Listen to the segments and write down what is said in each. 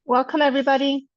Welcome, everybody.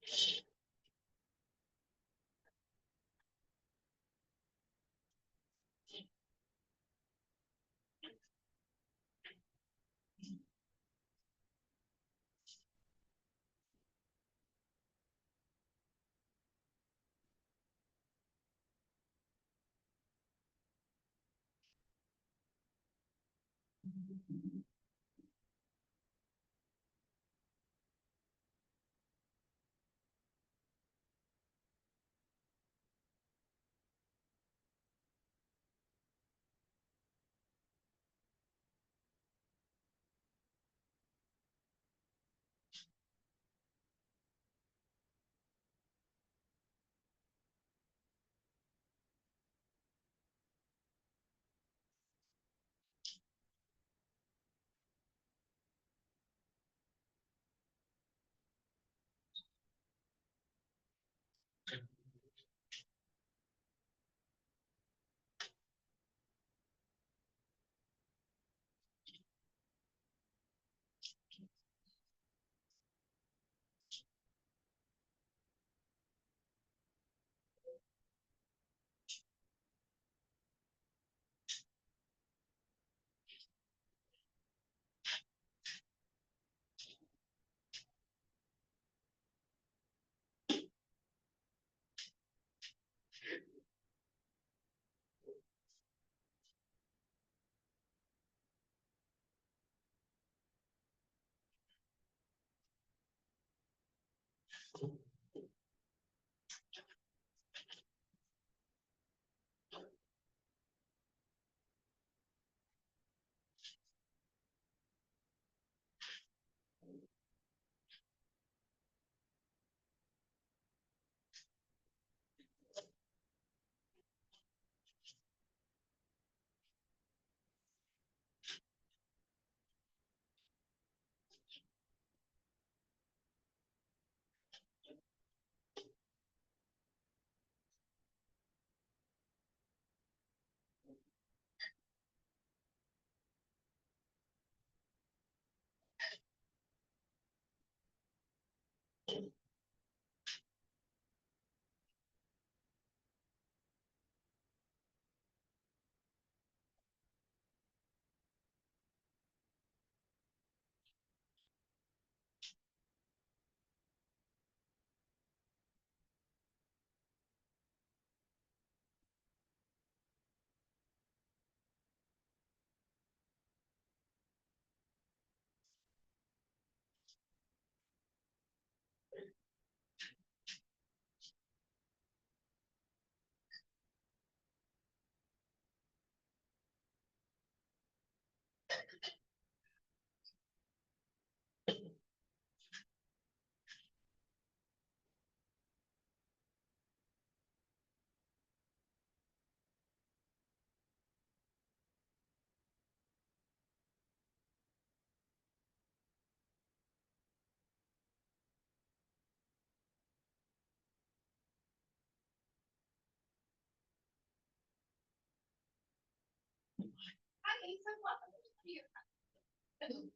Since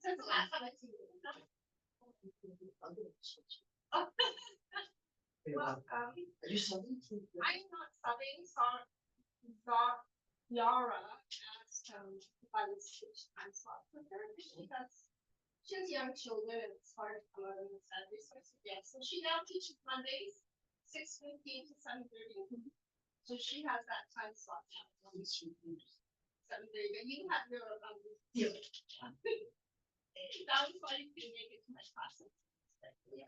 the last time I see you. Welcome. Are you subbing? I'm not subbing, Yara asked if I would switch time slots with her because she has young children and it's hard to come out on the Saturday. So I said yes. So she now teaches Mondays, 6:15 to 7:30. So she has that time slot now. 7:30. But you have your Yeah. that was why you couldn't make it to my classes.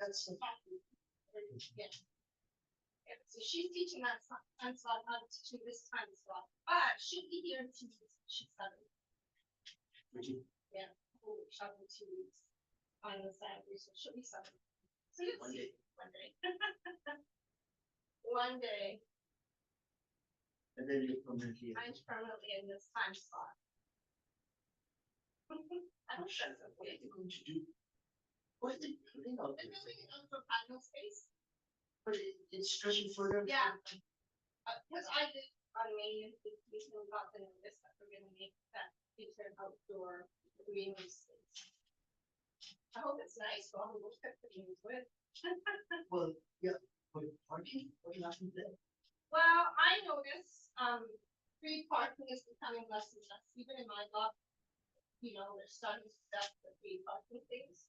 That's so Yeah. Yeah, so she's teaching that time slot, I'm teaching this time slot, but she'll be here in 2 weeks. She's 7. Yeah, whole workshop in 2 weeks on the Saturday, so she'll be 7. So you'll see one day. One day. And then you come in here. I'm permanently in this time slot. I don't know. What are they going to do? What are they putting out They're there? building it for panel space. But it's stretching further. Yeah. Because I did on May, we still got the notice that we're gonna make that into an outdoor green space. I hope it's nice for all the work that putting into it. Well, yeah, but parking, what happened there? Well, I notice, free parking is becoming less and less, even in my block. You know, they're starting to stop the free parking things.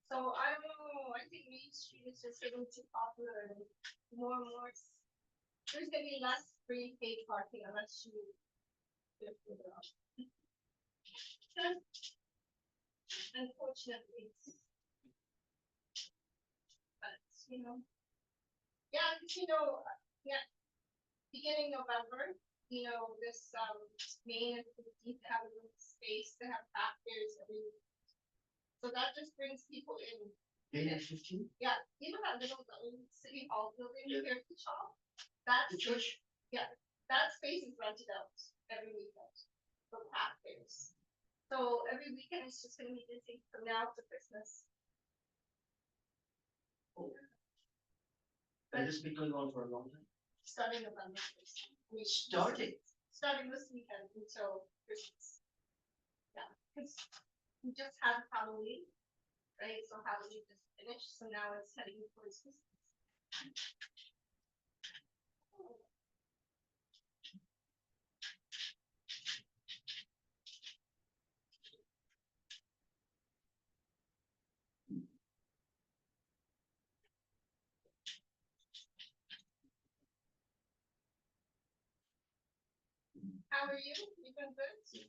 So I don't know, I think Main Street is just getting too popular and more and more, there's gonna be less free paid parking unless you. Get it up. Unfortunately, but, you know, yeah, 'cause, you know, yeah, beginning November, you know, this, Main and 15th have a little space to have craft fairs every week. So that just brings people in. Day and 15, Yeah, you know that little, the old city hall building Yeah. here at the shop? That's, the church, that space is rented out every weekend for craft fairs. So every weekend it's just gonna be busy from now to Christmas. and this been going on for a long time. Starting November first. Starting, This weekend until Christmas. Yeah, because we just had Halloween, right? So Halloween just finished, so now it's heading towards Christmas. How are you? You been good?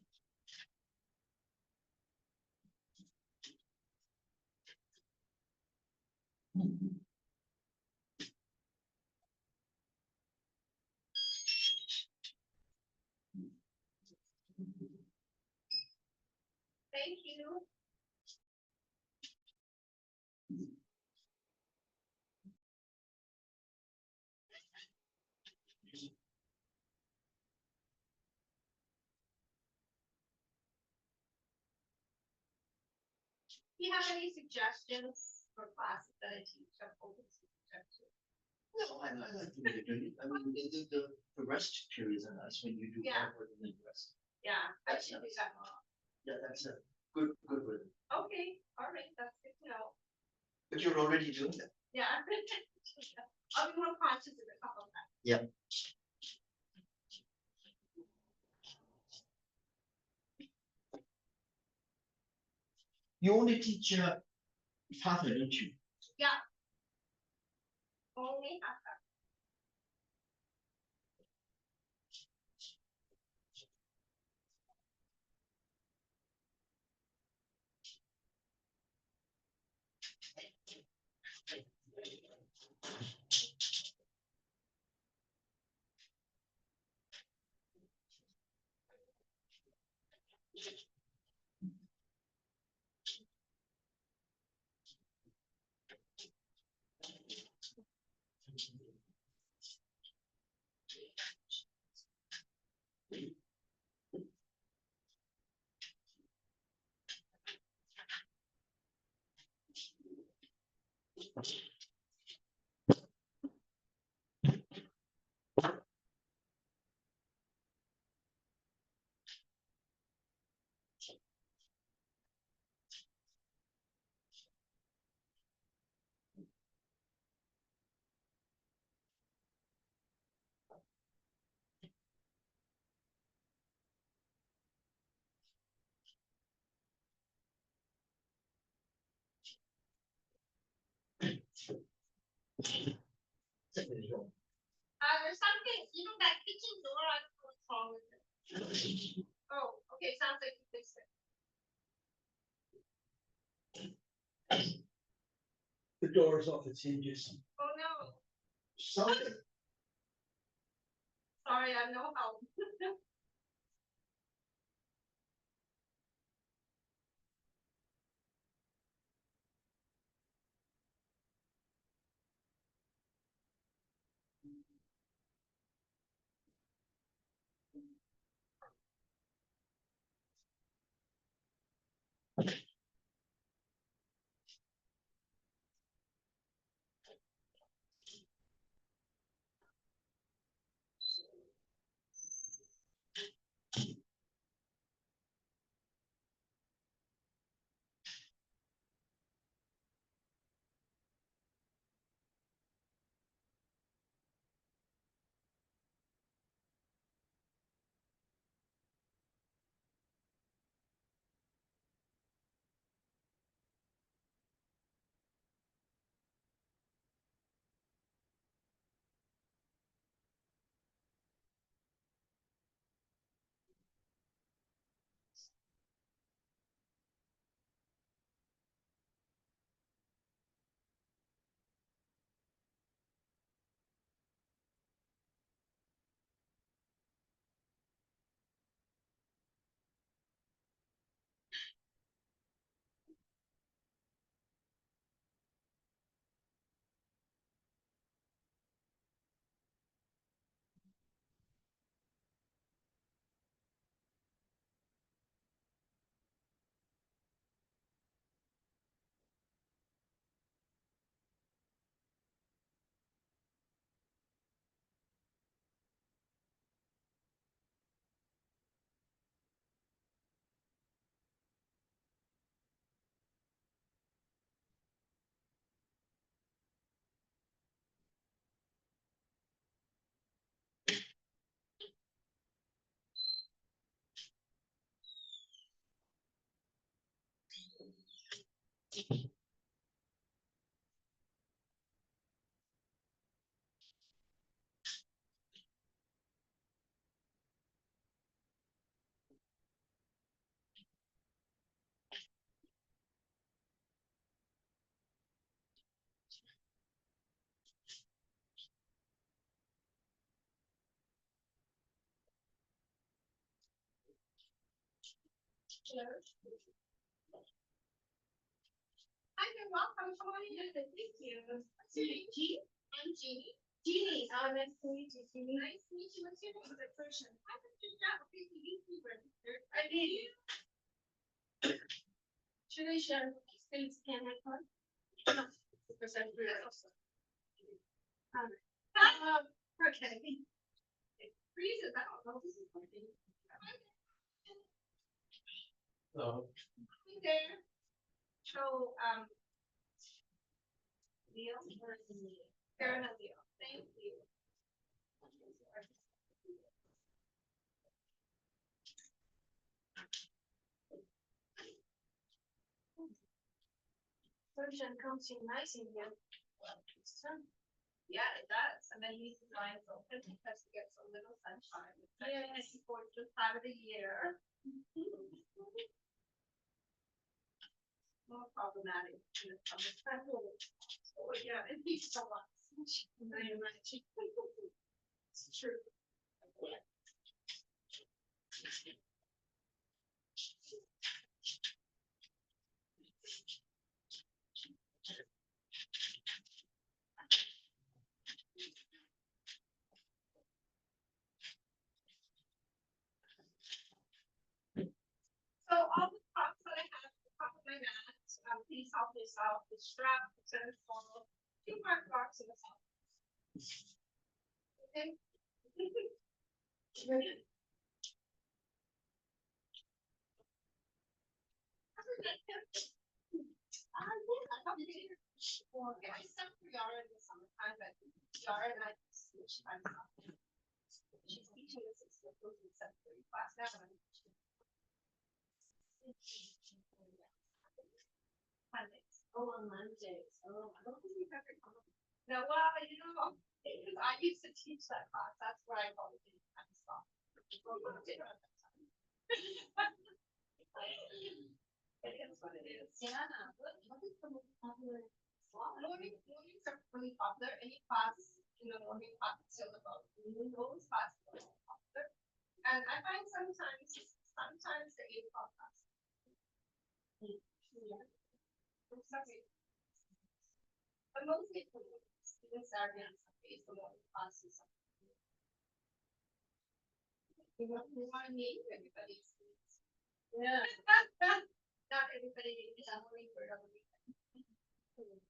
Thank you. Do you have any suggestions for classes that I teach? I'm open to suggestions. no, I like the way you're doing it. I mean, the rest periods are nice when you do Yeah. hard work and then you rest. Yeah, I That's should do nice. that more. Yeah, that's a good rhythm. Okay, all right, that's good to know. But you're already doing that. Yeah. I'll be more conscious of it couple of times. Yeah. You only teach Hatha, don't you? Only Hatha. There's something, you know, that kitchen door, I don't know what's wrong with it. Oh, okay, sounds like you fixed it. The door is off its hinges. Oh, no, Something. sorry, I have no help. Hello. Hi, you're welcome. Come on in. Thank you. What's your name, Jean? I'm Jeannie. Jeannie. Nice to meet you, Jeannie. Nice to meet you. What's your name? The person. I have to chat with you registered. I did. Should I share? Please scan my card. Because I'm really awesome. Okay. Freeze it out. Oh, this is working. So, Hi there. So, Leo, Karen and Leo. Thank you. Sunshine comes in nice in here. Yeah, it does. And then you lines open because it gets a little sunshine. Yes, for the time of the year. More problematic in the summer. Oh, yeah, it needs so much. Very much. It's true. So all the props that I have at the top of my mat, please help yourself. The strap, the center fall, 2 part box in the top. Okay. I stuck for Yara in the summertime, but Yara and I switched times off. She's teaching us at 7:30 class now. Mondays. Oh, on Mondays. Oh, I don't think we've ever come. No, well, because I used to teach that class. That's where I probably didn't kind of stop. Well, we did it at that time. It is what it is. Yeah. What is the most popular slot? Mornings are really popular. Any class in the morning up until about noon, those classes are really popular. And I find sometimes the 8 o'clock class. Yeah. I'm sorry. But mostly students are on Sundays, the morning classes. We want to name everybody's students. Yeah. Not everybody is a morning bird on the weekend.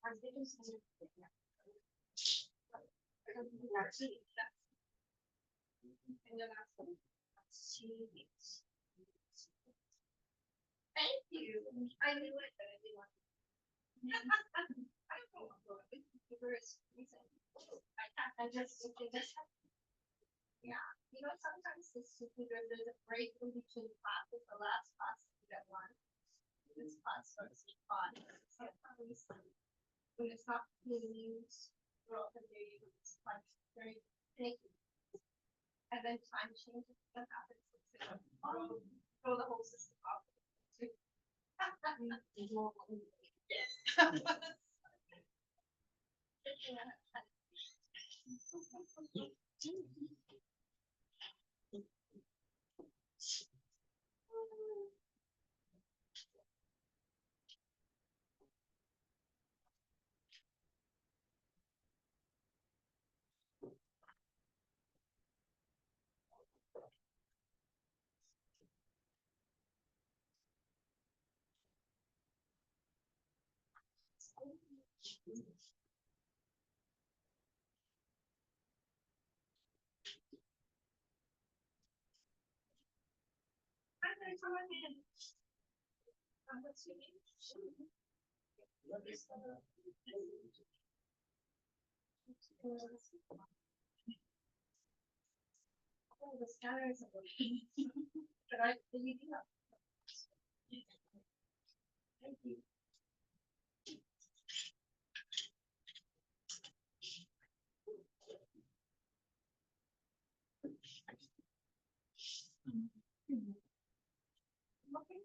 I'm thinking something. Actually, and then after, thank you. I knew it, but I didn't want. I don't know what the first reason. I just did this. Yeah, you know, sometimes there's a break in between classes, the last class you get one. This class starts at 5. Sometimes when it's not being used throughout the day, it's like very big. And then time changes, that happens. Throw the whole system off. Yes. What's your name? Oh, the scanner is working. But I believe you. Thank you. Okay.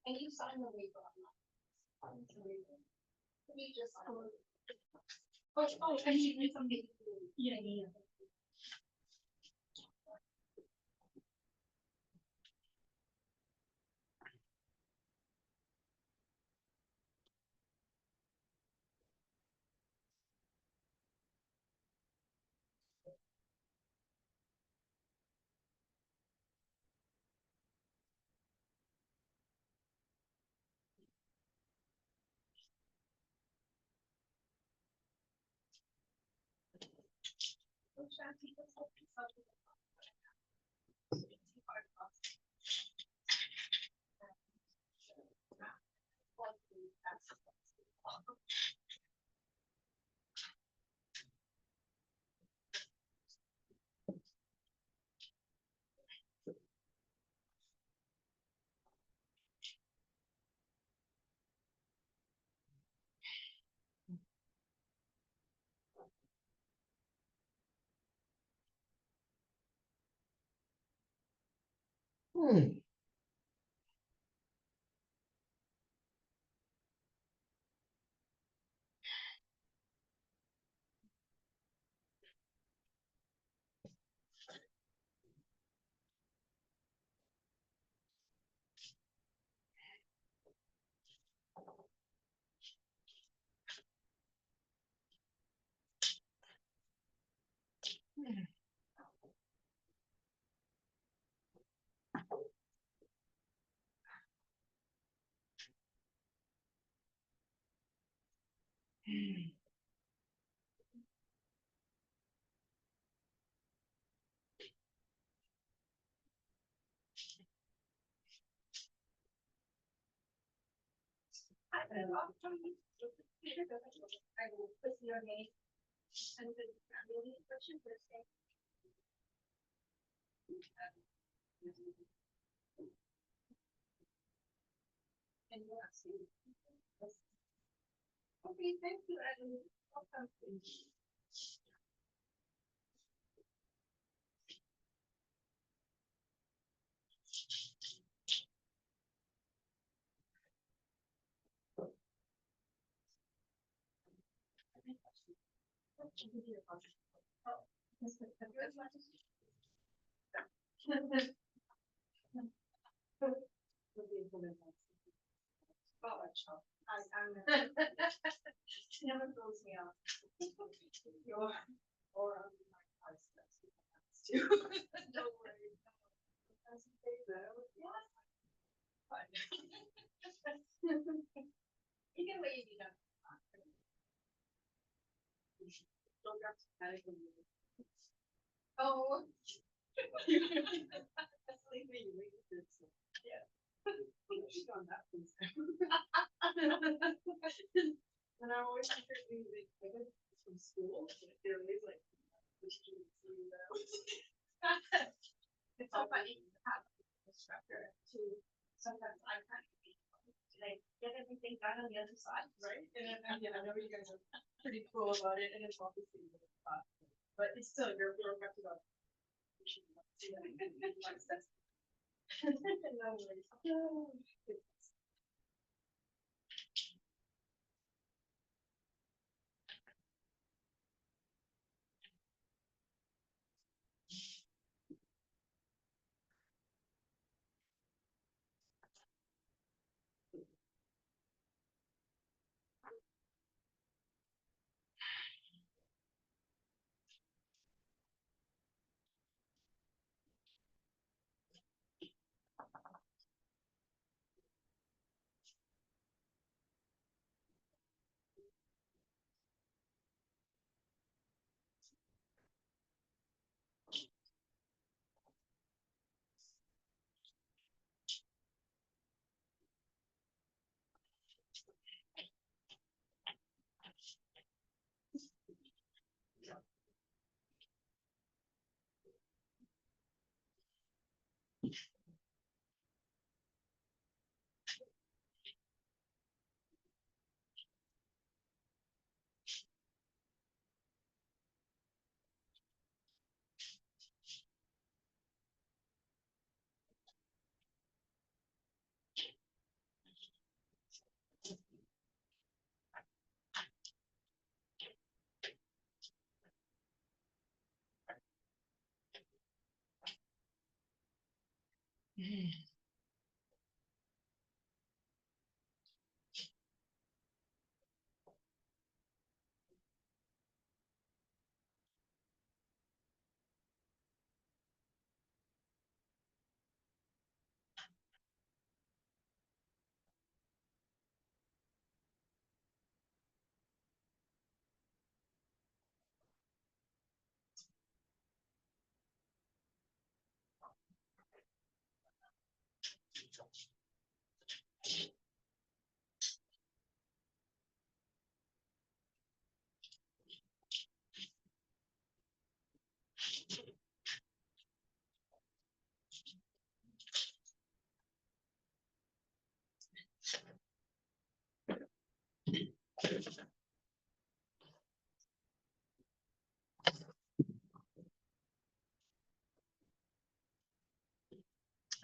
And you sign the waiver on the waiver. We just. I need something. Yeah. I will put your name and the family question first. And you ask you. Okay, thank you, and welcome. Never throws me off. Oh. And I'm always thinking from school, they're always like, it's so funny to have an instructor to sometimes I'm kind of did I get everything done on the other side, right? And then I know you guys are pretty cool about it, and it's obviously but it's still you're have to go. No worries.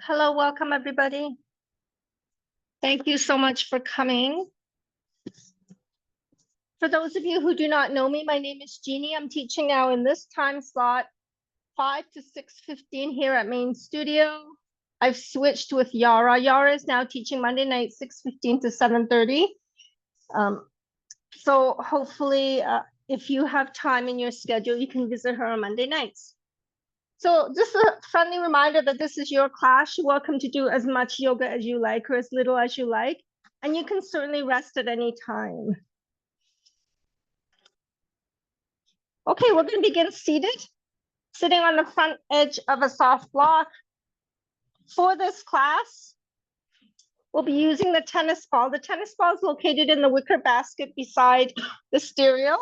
Hello, welcome everybody. Thank you so much for coming. For those of you who do not know me, my name is Jeannie. I'm teaching now in this time slot, 5 to 6:15 here at Main Studio. I've switched with Yara. Yara is now teaching Monday night, 6:15 to 7:30. So hopefully, if you have time in your schedule, you can visit her on Monday nights. So just a friendly reminder that this is your class. You're welcome to do as much yoga as you like or as little as you like. And you can certainly rest at any time. Okay, we're going to begin seated, sitting on the front edge of a soft block. For this class, we'll be using the tennis ball. The tennis ball is located in the wicker basket beside the stereo.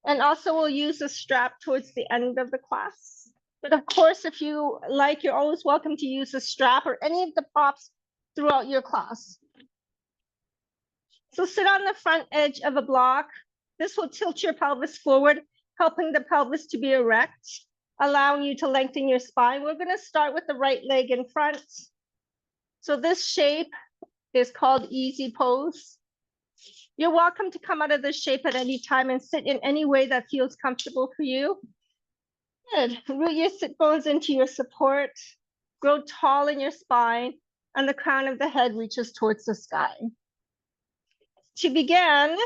And also we'll use a strap towards the end of the class. But of course, if you like, you're always welcome to use a strap or any of the props throughout your class. So sit on the front edge of a block. This will tilt your pelvis forward, helping the pelvis to be erect, allowing you to lengthen your spine. We're going to start with the right leg in front. So this shape is called easy pose. You're welcome to come out of this shape at any time and sit in any way that feels comfortable for you. Good. Root your sit bones into your support. Grow tall in your spine, and the crown of the head reaches towards the sky. To begin,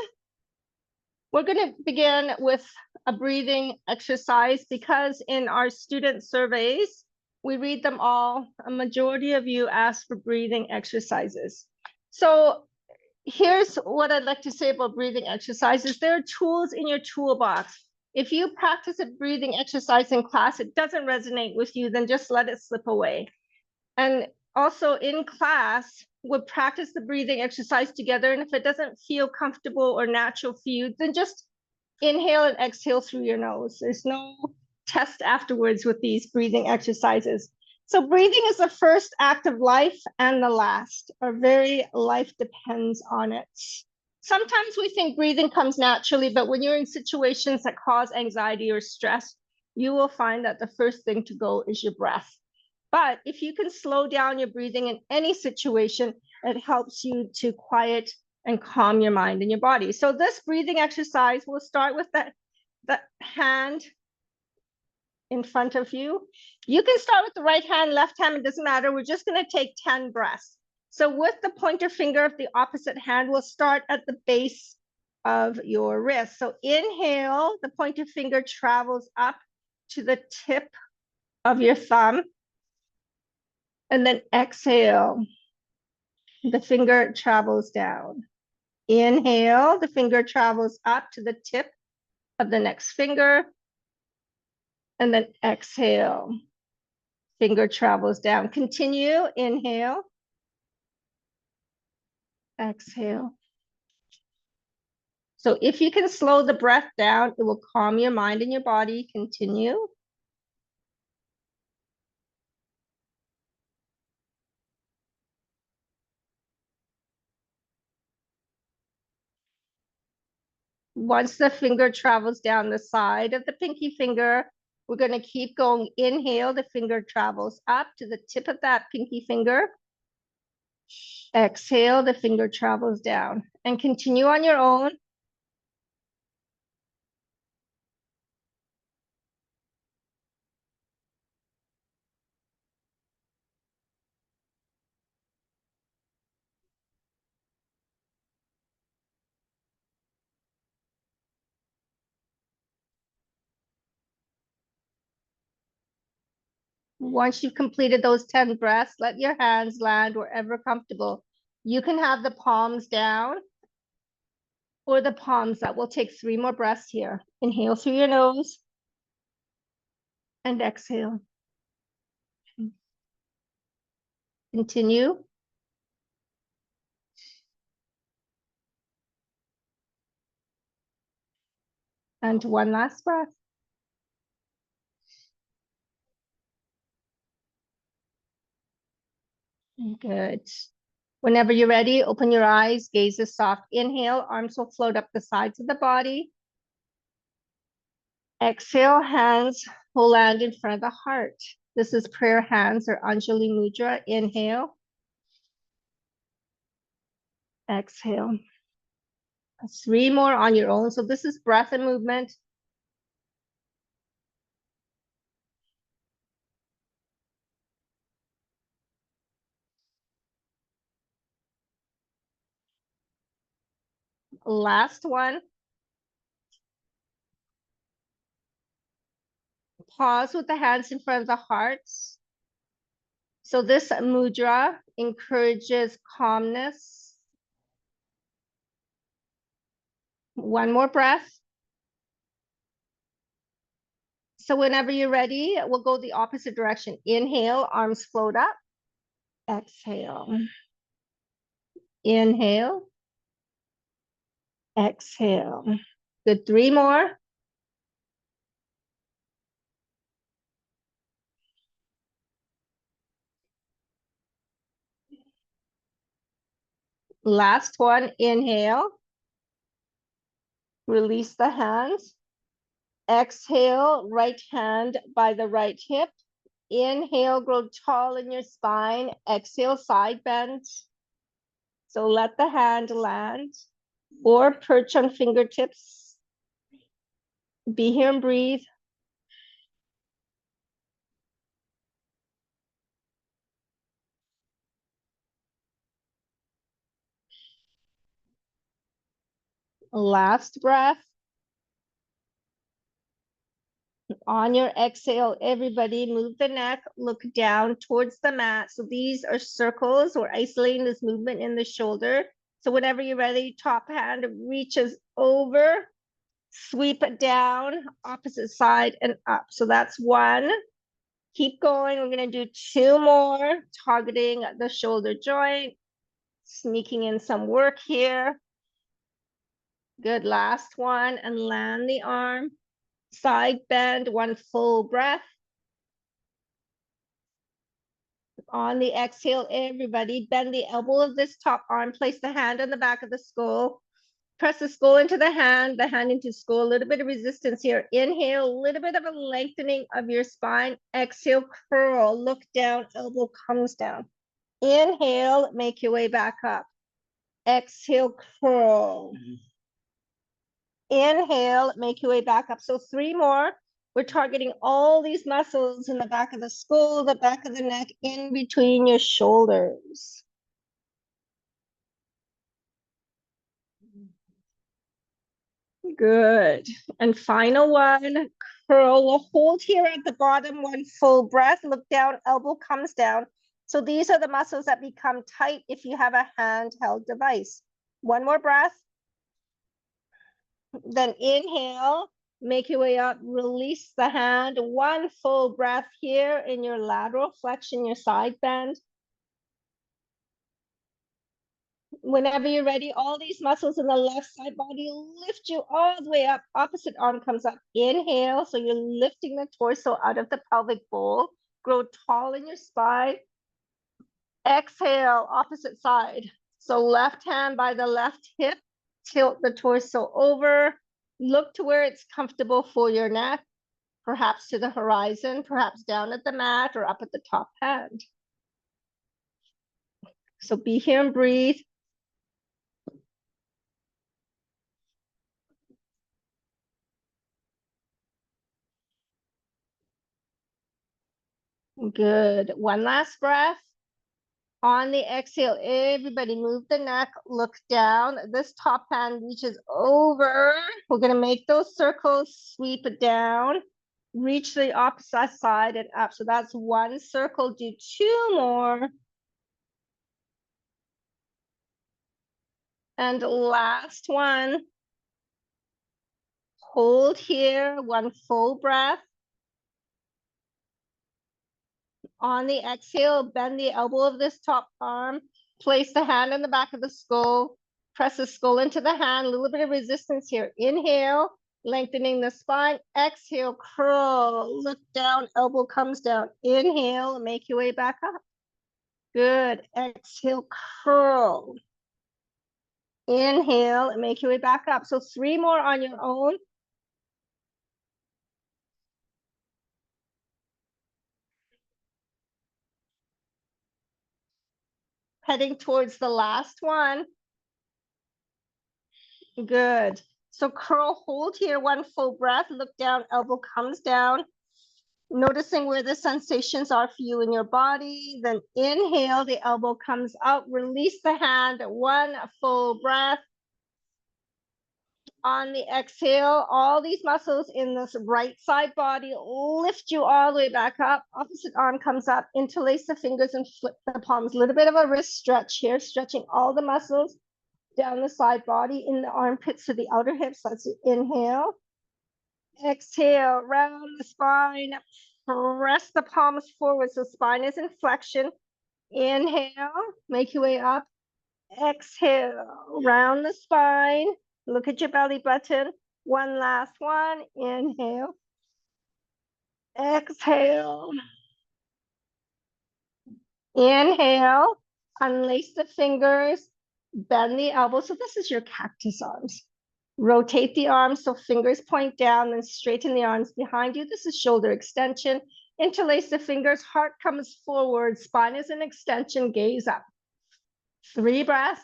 we're going to begin with a breathing exercise because in our student surveys, we read them all. A majority of you ask for breathing exercises. So here's what I'd like to say about breathing exercises. There are tools in your toolbox. If you practice a breathing exercise in class, it doesn't resonate with you, then just let it slip away. And also in class, we'll practice the breathing exercise together. And if it doesn't feel comfortable or natural for you, then just inhale and exhale through your nose. There's no test afterwards with these breathing exercises. So breathing is the first act of life and the last. Our very life depends on it. Sometimes we think breathing comes naturally, but when you're in situations that cause anxiety or stress, you will find that the first thing to go is your breath. But if you can slow down your breathing in any situation, it helps you to quiet and calm your mind and your body. So this breathing exercise, we'll start with the hand in front of you. You can start with the right hand, left hand, it doesn't matter. We're just going to take 10 breaths. So with the pointer finger of the opposite hand, we'll start at the base of your wrist. So inhale, the pointer finger travels up to the tip of your thumb. And then exhale, the finger travels down. Inhale, the finger travels up to the tip of the next finger. And then exhale, finger travels down. Continue, inhale, exhale. So if you can slow the breath down, it will calm your mind and your body. Continue. Once the finger travels down the side of the pinky finger, we're going to keep going. Inhale, the finger travels up to the tip of that pinky finger. Exhale, the finger travels down. And continue on your own. Once you've completed those 10 breaths, let your hands land wherever comfortable. You can have the palms down or the palms up. We'll take 3 more breaths here. Inhale through your nose and exhale. Continue. And one last breath. Good. Whenever you're ready, open your eyes, gaze a soft inhale, arms will float up the sides of the body. Exhale, hands will land in front of the heart. This is prayer hands or Anjali Mudra. Inhale. Exhale. 3 more on your own. So this is breath and movement. Last one. Pause with the hands in front of the heart. So this mudra encourages calmness. One more breath. So whenever you're ready, we'll go the opposite direction. Inhale, arms float up. Exhale. Inhale. Exhale. Good. 3 more. Last one. Inhale. Release the hands. Exhale, right hand by the right hip. Inhale, grow tall in your spine. Exhale, side bend. So let the hand land or perch on fingertips. Be here and breathe. Last breath. On your exhale, everybody move the neck, look down towards the mat. So these are circles. We're isolating this movement in the shoulder. So whenever you're ready, top hand reaches over, sweep it down, opposite side and up. So that's one. Keep going. We're going to do two more, targeting the shoulder joint, sneaking in some work here. Good, last one, and land the arm. Side bend, one full breath. On the exhale, everybody bend the elbow of this top arm, place the hand on the back of the skull. Press the skull into the hand into skull, a little bit of resistance here. Inhale, a little bit of a lengthening of your spine. Exhale, curl, look down, elbow comes down. Inhale, make your way back up. Exhale, curl. Inhale, make your way back up. So three more. We're targeting all these muscles in the back of the skull, the back of the neck, in between your shoulders. Good. And final one, curl. We'll hold here at the bottom, one full breath. Look down, elbow comes down. So these are the muscles that become tight if you have a handheld device. One more breath. Then inhale, make your way up, release the hand. One full breath here in your lateral flexion, your side bend. Whenever you're ready, all these muscles in the left side body lift you all the way up. Opposite arm comes up. Inhale, so you're lifting the torso out of the pelvic bowl. Grow tall in your spine. Exhale, opposite side. So left hand by the left hip, tilt the torso over. Look to where it's comfortable for your neck, perhaps to the horizon, perhaps down at the mat or up at the top hand. So be here and breathe. Good. One last breath. On the exhale, everybody move the neck, look down. This top hand reaches over. We're going to make those circles, sweep it down, reach the opposite side and up. So that's one circle. Do two more. And last one. Hold here, one full breath. On the exhale, bend the elbow of this top arm, place the hand on the back of the skull, press the skull into the hand, a little bit of resistance here. Inhale, lengthening the spine. Exhale, curl, look down, elbow comes down. Inhale, make your way back up. Good. Exhale, curl. Inhale, and make your way back up. So three more on your own. Heading towards the last one. Good. So curl, hold here, one full breath, look down, elbow comes down. Noticing where the sensations are for you in your body. Then inhale, the elbow comes out, release the hand, one full breath. On the exhale, all these muscles in this right side body lift you all the way back up. Opposite arm comes up, interlace the fingers and flip the palms. A little bit of a wrist stretch here, stretching all the muscles down the side body, in the armpits to the outer hips. Let's inhale. Exhale, round the spine, press the palms forward so spine is in flexion. Inhale, make your way up. Exhale, round the spine. Look at your belly button. One last one. Inhale. Exhale. Inhale. Unlace the fingers. Bend the elbows. So this is your cactus arms. Rotate the arms so fingers point down and straighten the arms behind you. This is shoulder extension. Interlace the fingers. Heart comes forward. Spine is an extension. Gaze up. 3 breaths.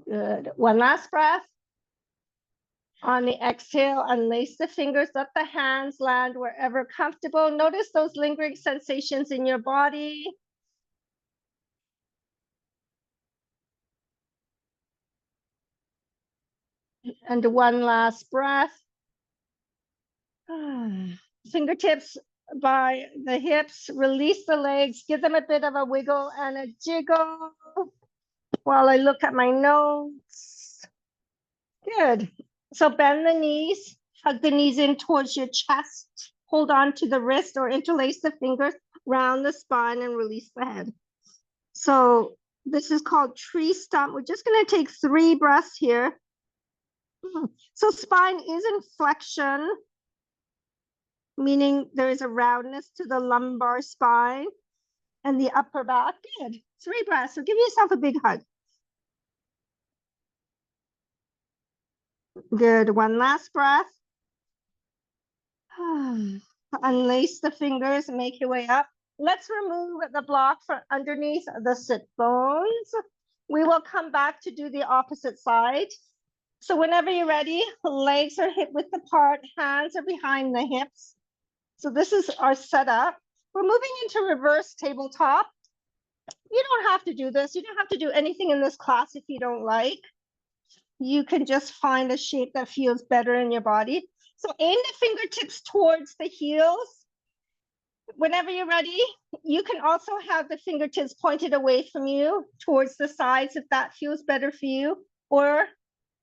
Good. One last breath. On the exhale, unlace the fingers, let the hands land wherever comfortable. Notice those lingering sensations in your body. And one last breath. Fingertips by the hips, release the legs, give them a bit of a wiggle and a jiggle while I look at my notes. Good. So bend the knees, hug the knees in towards your chest, hold on to the wrist or interlace the fingers, round the spine and release the head. So this is called tree stump. We're just going to take 3 breaths here. So spine is in flexion, meaning there is a roundness to the lumbar spine and the upper back. Good. 3 breaths. So give yourself a big hug. Good. One last breath. Unlace the fingers and make your way up. Let's remove the block from underneath the sit bones. We will come back to do the opposite side. So whenever you're ready, legs are hip width apart, hands are behind the hips. So this is our setup. We're moving into reverse tabletop. You don't have to do this. You don't have to do anything in this class if you don't like. You can just find a shape that feels better in your body. So aim the fingertips towards the heels. Whenever you're ready, you can also have the fingertips pointed away from you towards the sides if that feels better for you, or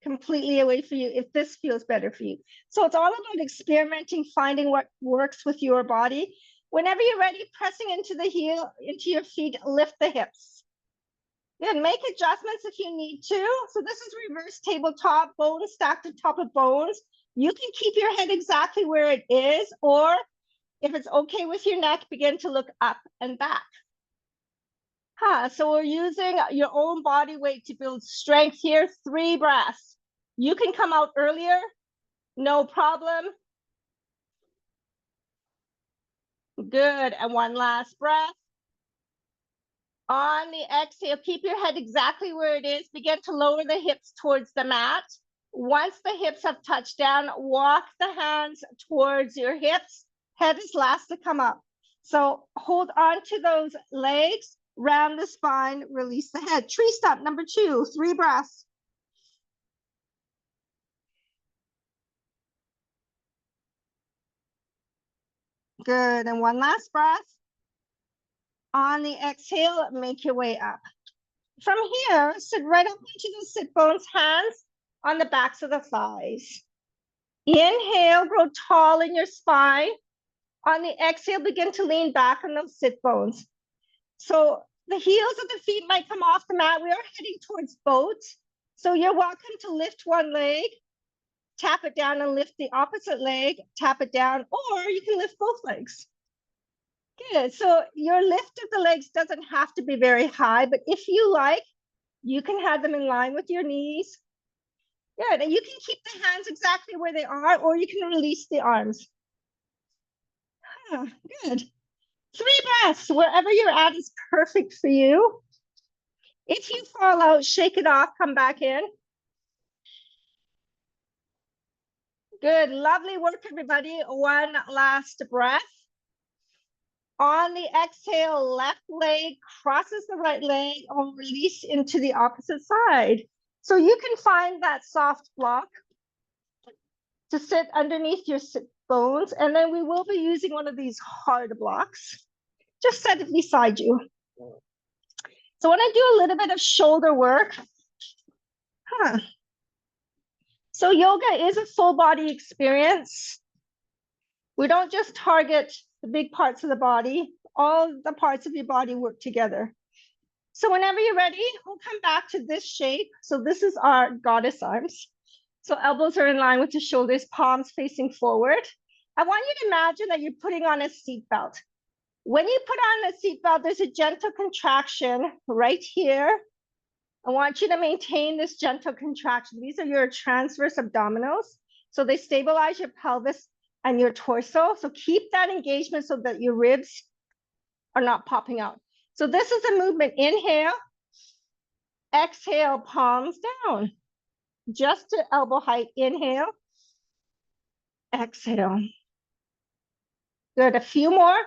completely away from you if this feels better for you. So it's all about experimenting, finding what works with your body. Whenever you're ready, pressing into the heel, into your feet, lift the hips. Then make adjustments if you need to. So this is reverse tabletop, bones stacked on top of bones. You can keep your head exactly where it is, or if it's okay with your neck, begin to look up and back. So we're using your own body weight to build strength here. 3 breaths. You can come out earlier, no problem. Good, and one last breath. On the exhale, keep your head exactly where it is. Begin to lower the hips towards the mat. Once the hips have touched down, walk the hands towards your hips. Head is last to come up. So hold on to those legs, round the spine, release the head. Tree stump, number 2, 3 breaths. Good, and one last breath. On the exhale, make your way up. From here, sit right up into the sit bones, hands on the backs of the thighs. Inhale, grow tall in your spine. On the exhale, begin to lean back on those sit bones. So the heels of the feet might come off the mat. We are heading towards boats. So you're welcome to lift one leg, tap it down and lift the opposite leg, tap it down, or you can lift both legs. Good. So your lift of the legs doesn't have to be very high, but if you like, you can have them in line with your knees. Good. And you can keep the hands exactly where they are, or you can release the arms. Good. 3 breaths. Wherever you're at is perfect for you. If you fall out, shake it off, come back in. Good. Lovely work, everybody. One last breath. On the exhale, left leg crosses the right leg or release into the opposite side. So you can find that soft block to sit underneath your sit bones. And then we will be using one of these hard blocks. Just set it beside you. So when I do a little bit of shoulder work, so yoga is a full body experience. We don't just target the big parts of the body, all the parts of your body work together. So whenever you're ready, we'll come back to this shape. So this is our goddess arms. So elbows are in line with the shoulders, palms facing forward. I want you to imagine that you're putting on a seatbelt. When you put on the seatbelt, there's a gentle contraction right here. I want you to maintain this gentle contraction. These are your transverse abdominals. So they stabilize your pelvis and your torso. So keep that engagement so that your ribs are not popping out. So this is a movement. Inhale, exhale, palms down. Just to elbow height. Inhale, exhale. Good. A few more.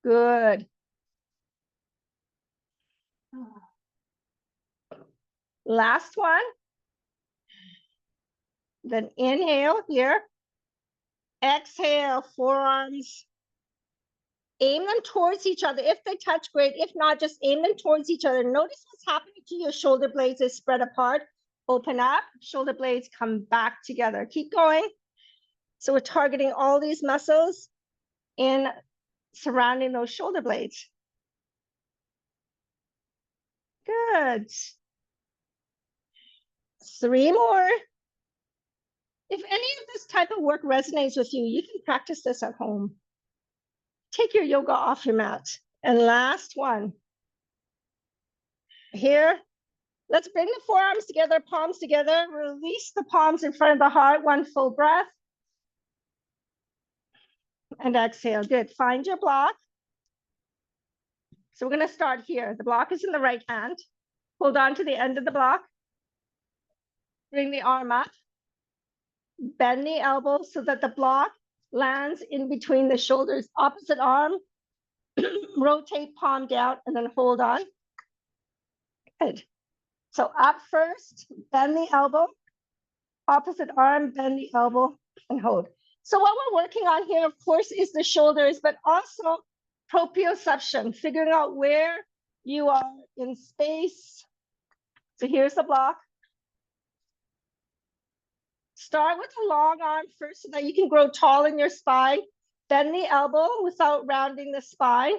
Good. Last one. Then inhale here. Exhale, forearms. Aim them towards each other. If they touch, great. If not, just aim them towards each other. Notice what's happening to your shoulder blades is spread apart. Open up, shoulder blades come back together. Keep going. So we're targeting all these muscles in surrounding those shoulder blades. Good. 3 more. If any of this type of work resonates with you, you can practice this at home. Take your yoga off your mat. And last one. Here, let's bring the forearms together, palms together. Release the palms in front of the heart, 1 full breath. And exhale, good. Find your block. So we're gonna start here. The block is in the right hand. Hold on to the end of the block. Bring the arm up. Bend the elbow so that the block lands in between the shoulders. Opposite arm, rotate palm down and then hold on. Good. So up first, bend the elbow. Opposite arm, bend the elbow and hold. So what we're working on here, of course, is the shoulders, but also proprioception, figuring out where you are in space. So here's the block. Start with a long arm first so that you can grow tall in your spine. Bend the elbow without rounding the spine.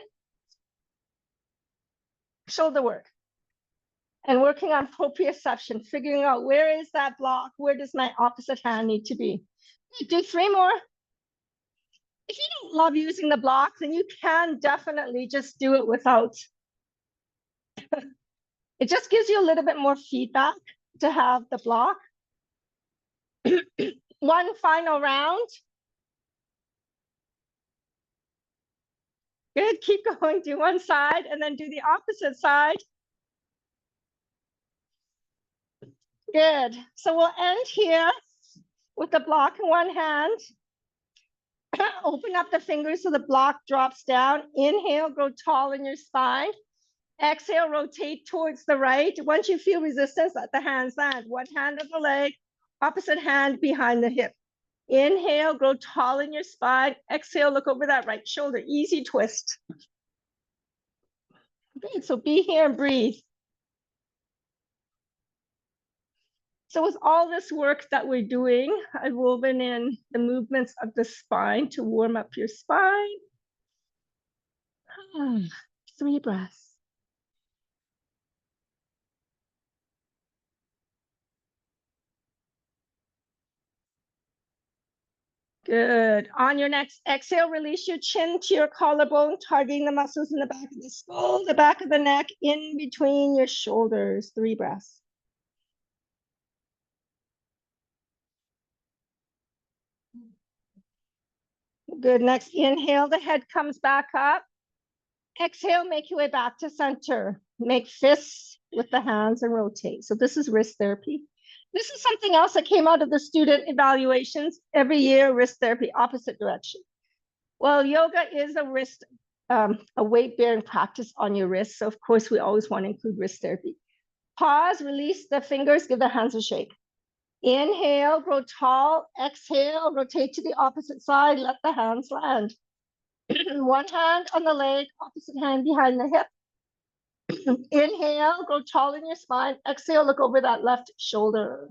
Shoulder work. And working on proprioception, figuring out where is that block? Where does my opposite hand need to be? Do 3 more. If you don't love using the block, then you can definitely just do it without. It just gives you a little bit more feedback to have the block. 1 final round. Good, keep going, do one side and then do the opposite side. Good, so we'll end here with the block in one hand. Open up the fingers so the block drops down. Inhale, grow tall in your spine. Exhale, rotate towards the right. Once you feel resistance, let the hands land. One hand on the leg, opposite hand behind the hip. Inhale, grow tall in your spine. Exhale, look over that right shoulder. Easy twist. Good, so be here and breathe. So with all this work that we're doing, I've woven in the movements of the spine to warm up your spine. 3 breaths. Good. On your next exhale, release your chin to your collarbone, targeting the muscles in the back of the skull, the back of the neck, in between your shoulders. 3 breaths. Good. Next inhale, the head comes back up. Exhale, make your way back to center. Make fists with the hands and rotate. So this is wrist therapy. This is something else that came out of the student evaluations. Every year, wrist therapy, opposite direction. Well, yoga is a wrist, a weight-bearing practice on your wrist. So of course, we always want to include wrist therapy. Pause, release the fingers, give the hands a shake. Inhale, grow tall. Exhale, rotate to the opposite side. Let the hands land. One hand on the leg, opposite hand behind the hip. Inhale, grow tall in your spine. Exhale, look over that left shoulder.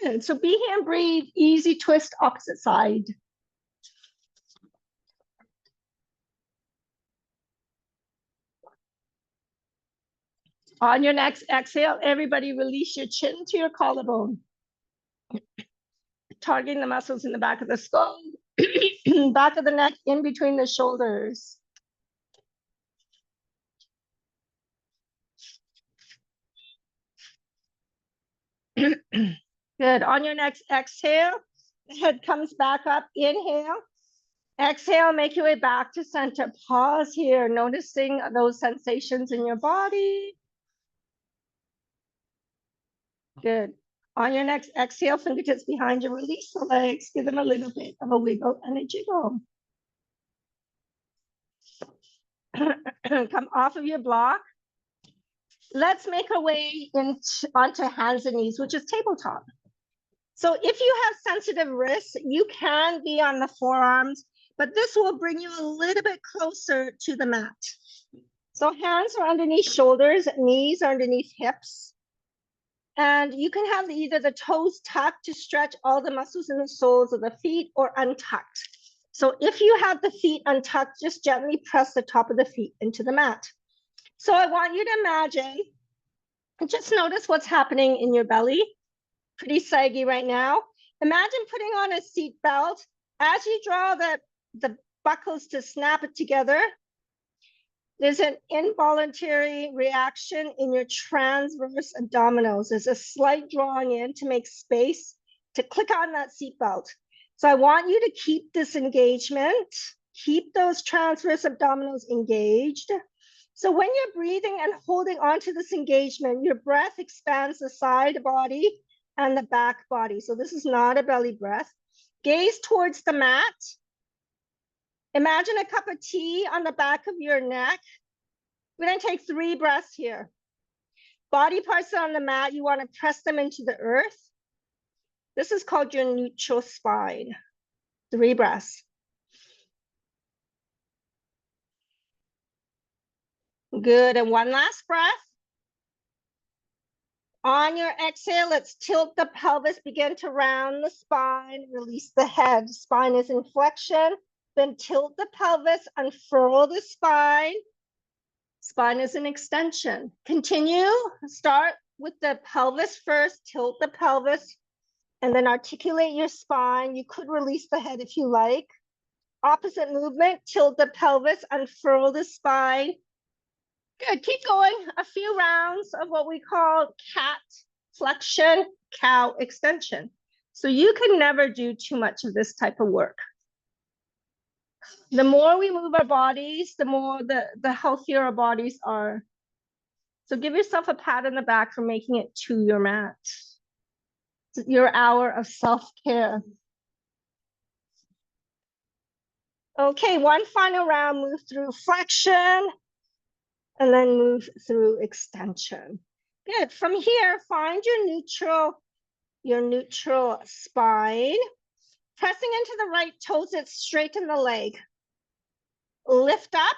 Good. So be here and breathe. Easy twist, opposite side. On your next exhale, everybody release your chin to your collarbone. Targeting the muscles in the back of the skull, back of the neck, in between the shoulders. Good. On your next exhale, the head comes back up. Inhale. Exhale, make your way back to center. Pause here, noticing those sensations in your body. Good. On your next exhale, fingertips behind you, release the legs, give them a little bit of a wiggle and a jiggle. Come off of your block. Let's make our way onto hands and knees, which is tabletop. So if you have sensitive wrists, you can be on the forearms, but this will bring you a little bit closer to the mat. So hands are underneath shoulders, knees are underneath hips. And you can have either the toes tucked to stretch all the muscles in the soles of the feet or untucked. So if you have the feet untucked, just gently press the top of the feet into the mat. So I want you to imagine, and just notice what's happening in your belly. Pretty saggy right now. Imagine putting on a seat belt. As you draw the buckles to snap it together, there's an involuntary reaction in your transverse abdominals. There's a slight drawing in to make space to click on that seatbelt. So I want you to keep this engagement, keep those transverse abdominals engaged. So when you're breathing and holding onto this engagement, your breath expands the side body and the back body. So this is not a belly breath. Gaze towards the mat. Imagine a cup of tea on the back of your neck. We're going to take 3 breaths here. Body parts on the mat, you want to press them into the earth. This is called your neutral spine. 3 breaths. Good, and one last breath. On your exhale, let's tilt the pelvis, begin to round the spine, release the head. Spine is in flexion, then tilt the pelvis, unfurl the spine. Spine is an extension. Continue, start with the pelvis first, tilt the pelvis, and then articulate your spine. You could release the head if you like. Opposite movement, tilt the pelvis, unfurl the spine. Good, keep going. A few rounds of what we call cat flexion, cow extension. So you can never do too much of this type of work. The more we move our bodies, the more the healthier our bodies are. So give yourself a pat on the back for making it to your mat. It's your hour of self-care. Okay, one final round, move through flexion, and then move through extension. Good, from here, find your neutral spine. Pressing into the right toes, it's straighten the leg. Lift up.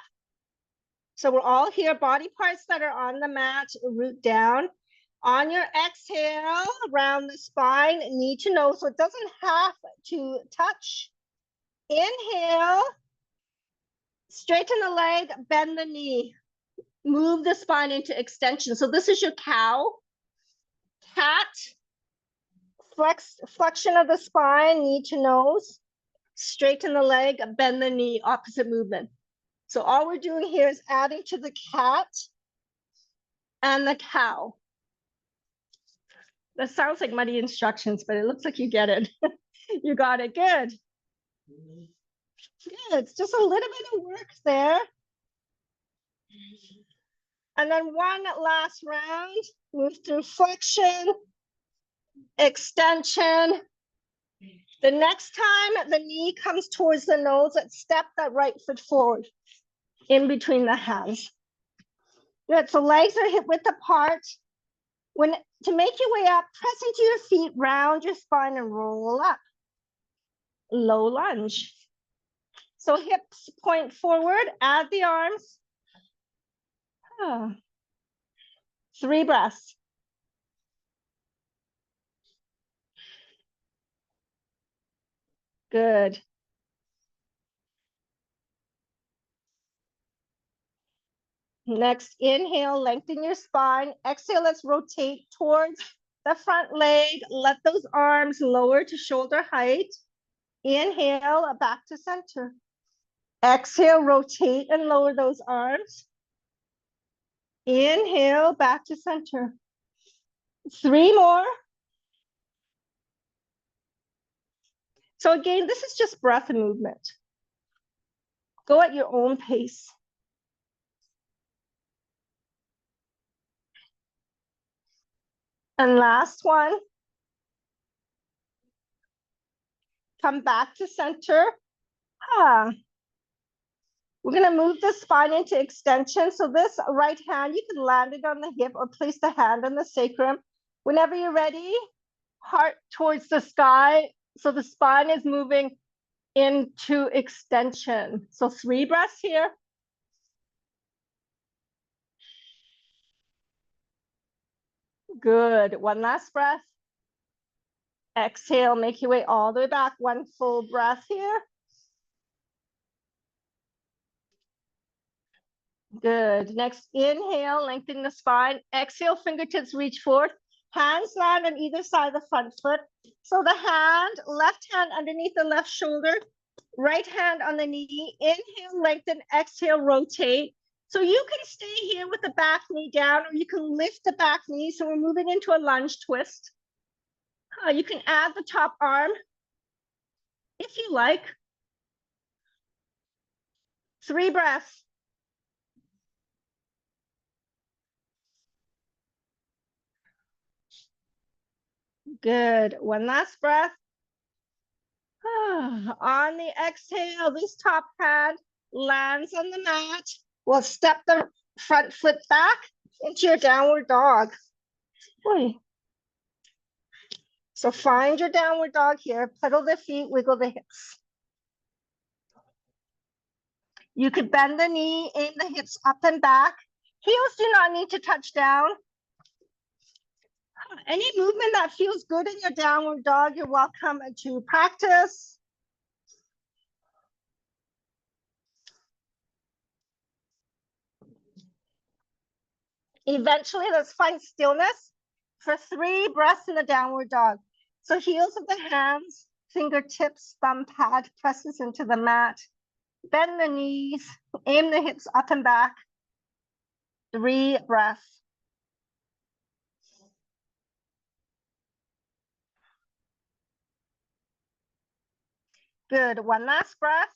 So we're all here, body parts that are on the mat, root down. On your exhale, round the spine, knee to nose, so it doesn't have to touch. Inhale, straighten the leg, bend the knee. Move the spine into extension. So this is your cow, cat, flexion of the spine, knee to nose, straighten the leg, bend the knee, opposite movement. So all we're doing here is adding to the cat and the cow. That sounds like muddy instructions, but it looks like you get it. You got it, good. Good, it's just a little bit of work there. And then one last round, move through flexion, extension. The next time the knee comes towards the nose, let's step that right foot forward in between the hands. Good, so legs are hip width apart. To make your way up, press into your feet, round your spine and roll up. Low lunge. So hips point forward, add the arms. 3 breaths. Good. Next, inhale, lengthen your spine. Exhale, let's rotate towards the front leg. Let those arms lower to shoulder height. Inhale, back to center. Exhale, rotate and lower those arms. Inhale, back to center. 3 more. So again, this is just breath and movement. Go at your own pace. And last one. Come back to center. We're going to move the spine into extension. So this right hand, you can land it on the hip or place the hand on the sacrum. Whenever you're ready, heart towards the sky. So the spine is moving into extension. So 3 breaths here. Good. One last breath. Exhale, make your way all the way back. One full breath here. Good. Next, inhale, lengthen the spine. Exhale, fingertips reach forth. Hands land on either side of the front foot. So the hand, left hand underneath the left shoulder, right hand on the knee. Inhale, lengthen, exhale, rotate. So you can stay here with the back knee down, or you can lift the back knee. So we're moving into a lunge twist. You can add the top arm if you like. 3 breaths. Good. One last breath. On the exhale, this top hand lands on the mat. We'll step the front foot back into your downward dog. So find your downward dog here. Pedal the feet, wiggle the hips. You could bend the knee, aim the hips up and back. Heels do not need to touch down. Any movement that feels good in your downward dog, you're welcome to practice. Eventually, let's find stillness for 3 breaths in the downward dog. So heels of the hands, fingertips, thumb pad presses into the mat. Bend the knees, aim the hips up and back. 3 breaths. Good. One last breath.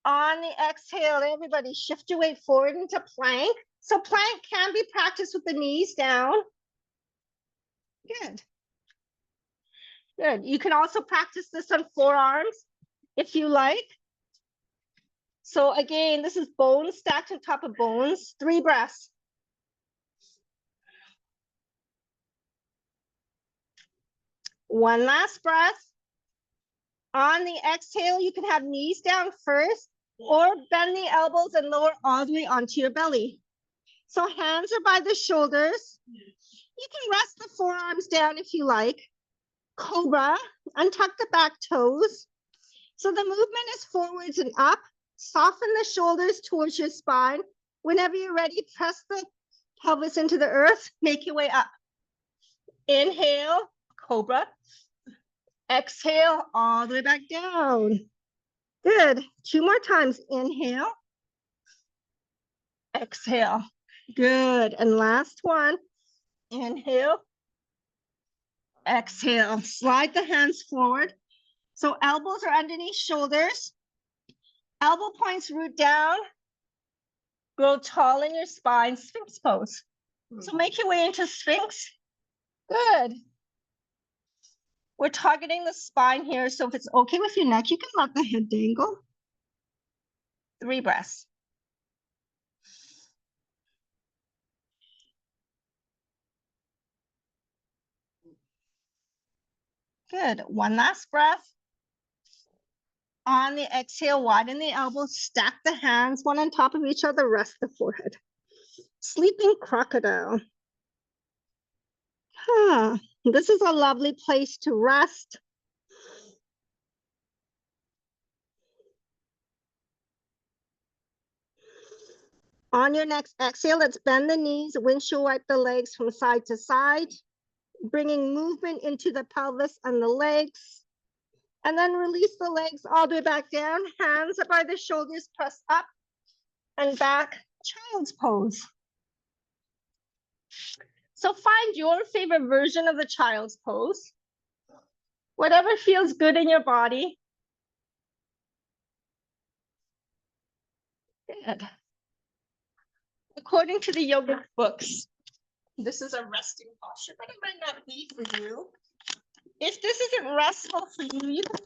On the exhale, everybody shift your weight forward into plank. So plank can be practiced with the knees down. Good. Good. You can also practice this on forearms if you like. So again, this is bones stacked on top of bones. 3 breaths. One last breath. On the exhale, you can have knees down first or bend the elbows and lower all the way onto your belly. So hands are by the shoulders. You can rest the forearms down if you like. Cobra, untuck the back toes. So the movement is forwards and up. Soften the shoulders towards your spine. Whenever you're ready, press the pelvis into the earth. Make your way up. Inhale, cobra. Exhale, all the way back down. Good. 2 more times. Inhale. Exhale. Good. And last one. Inhale. Exhale. Slide the hands forward. So elbows are underneath shoulders. Elbow points root down. Grow tall in your spine. Sphinx pose. So make your way into Sphinx. Good. We're targeting the spine here. So if it's okay with your neck, you can let the head dangle. 3 breaths. Good. One last breath. On the exhale, widen the elbows, stack the hands one on top of each other, rest the forehead. Sleeping crocodile. This is a lovely place to rest. On your next exhale, let's bend the knees, windshield wipe the legs from side to side, bringing movement into the pelvis and the legs. And then release the legs all the way back down. Hands up by the shoulders, press up and back, child's pose. So find your favorite version of the child's pose. Whatever feels good in your body. Good. According to the yoga books, this is a resting posture, but it might not be for you. If this isn't restful for you, you can